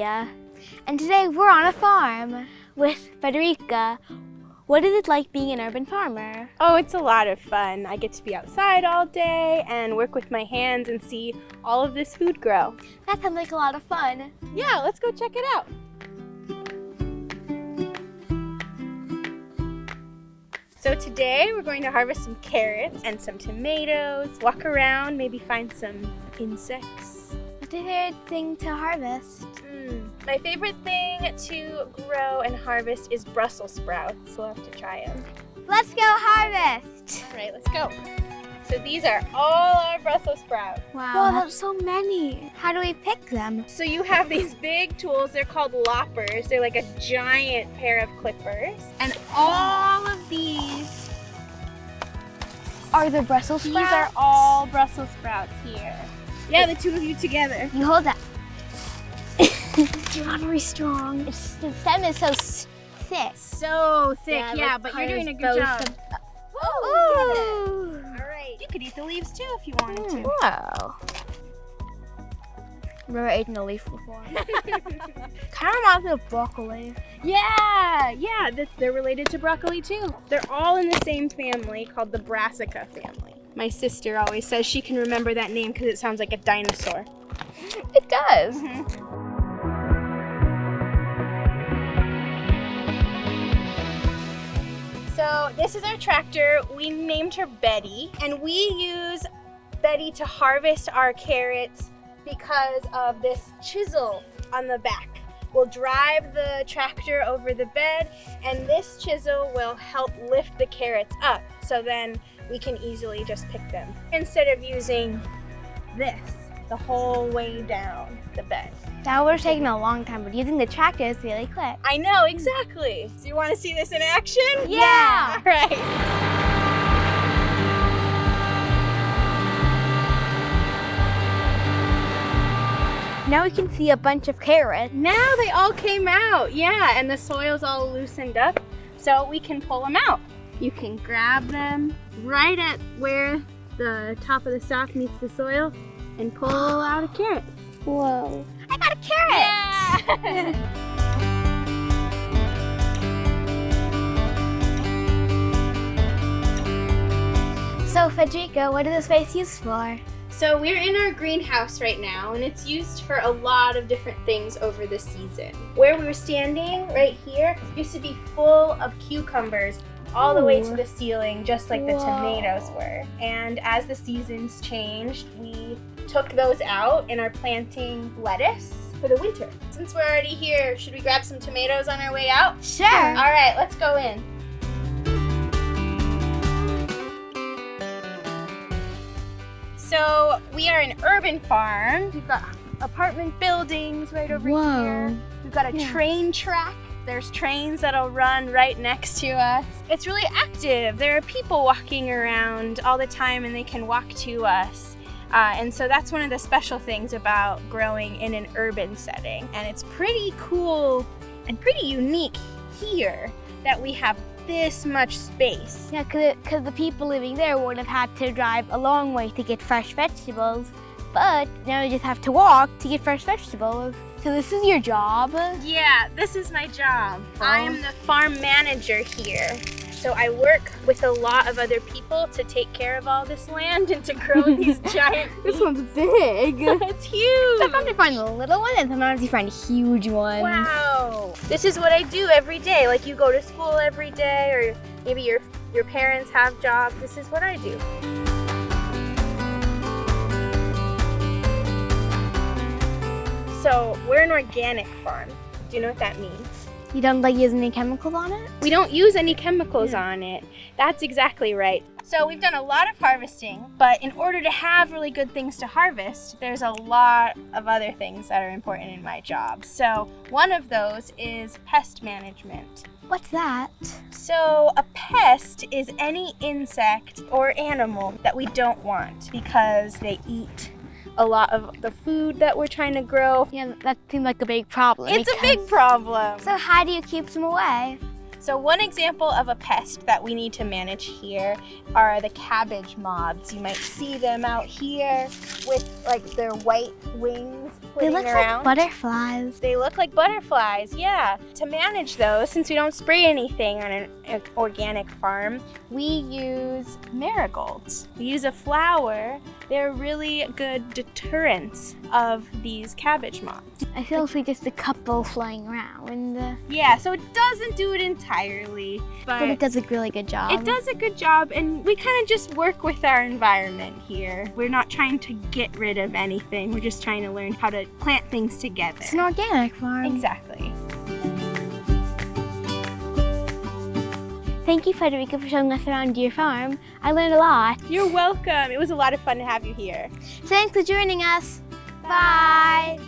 Julia, and today we're on a farm with Federica. What is it like being an urban farmer? Oh, it's a lot of fun. I get to be outside all day and work with my hands and see all of this food grow. That sounds like a lot of fun. Yeah, let's go check it out. So today we're going to harvest some carrots and some tomatoes, walk around, maybe find some insects. What's your favorite thing to harvest? My favorite thing to grow and harvest is Brussel sprouts. We'll have to try them. Let's go harvest! All right, let's go. So these are all our Brussels sprouts. Wow, that's so many. How do we pick them? So you have these big tools, they're called loppers. They're like a giant pair of clippers. And all of these are the Brussels sprouts? These are all Brussels sprouts here. Yeah, the two of you together. You hold that. You're not very strong. The stem is so thick. So thick, yeah, but you're doing a good job. Oh, all right. You could eat the leaves too if you wanted to. Wow. I've never eaten a leaf before. Kind of reminds me of broccoli. Yeah, they're related to broccoli too. They're all in the same family called the Brassica family. My sister always says she can remember that name because it sounds like a dinosaur. It does. So this is our tractor. We named her Betty, and we use Betty to harvest our carrots because of this chisel on the back. We'll drive the tractor over the bed, and this chisel will help lift the carrots up, so then we can easily just pick them instead of using this the whole way down the bed. That would have taken a long time, but using the tractor is really quick. I know, exactly. So you want to see this in action? Yeah. All right. Now we can see a bunch of carrots. Now they all came out, yeah, and the soil's all loosened up, so we can pull them out. You can grab them right at where the top of the stalk meets the soil and pull out a carrot. Whoa. I got a carrot! Yeah! So Federica, what is this space used for? So we're in our greenhouse right now, and it's used for a lot of different things over the season. Where we were standing right here used to be full of cucumbers all the way to the ceiling, just like the tomatoes were. And as the seasons changed, we took those out and are planting lettuce for the winter. Since we're already here, should we grab some tomatoes on our way out? Sure. All right, let's go in. So we are an urban farm. We've got apartment buildings right over here. We've got a train track. There's trains that'll run right next to us. It's really active. There are people walking around all the time, and they can walk to us. And so that's one of the special things about growing in an urban setting. And it's pretty cool and pretty unique here that we have this much space. Yeah, because the people living there would have had to drive a long way to get fresh vegetables, but now you just have to walk to get fresh vegetables. So this is your job? Yeah, this is my job. I am the farm manager here. So I work with a lot of other people to take care of all this land and to grow these giant This one's big. It's huge. Sometimes you find the little one and sometimes you find huge ones. Wow. This is what I do every day. Like you go to school every day, or maybe your parents have jobs. This is what I do. So we're an organic farm. Do you know what that means? You don't like use any chemicals on it? We don't use any chemicals on it. That's exactly right. So we've done a lot of harvesting, but in order to have really good things to harvest, there's a lot of other things that are important in my job. So one of those is pest management. What's that? So a pest is any insect or animal that we don't want because they eat a lot of the food that we're trying to grow. Yeah, that seems like a big problem. It's a big problem. So how do you keep them away? So one example of a pest that we need to manage here are the cabbage moths. You might see them out here with like their white wings They flitting look around. like butterflies. They look like butterflies, yeah. To manage those, since we don't spray anything on an organic farm, we use marigolds. We use a flower. They're really good deterrents of these cabbage moths. I feel like just a couple flying around. Yeah, so it doesn't do it entirely, But it does a really good job. it does a good job, and we kind of just work with our environment here. We're not trying to get rid of anything. We're just trying to learn how to plant things together. It's an organic farm. Exactly. Thank you, Federica, for showing us around your farm. I learned a lot. You're welcome. It was a lot of fun to have you here. Thanks for joining us. Bye.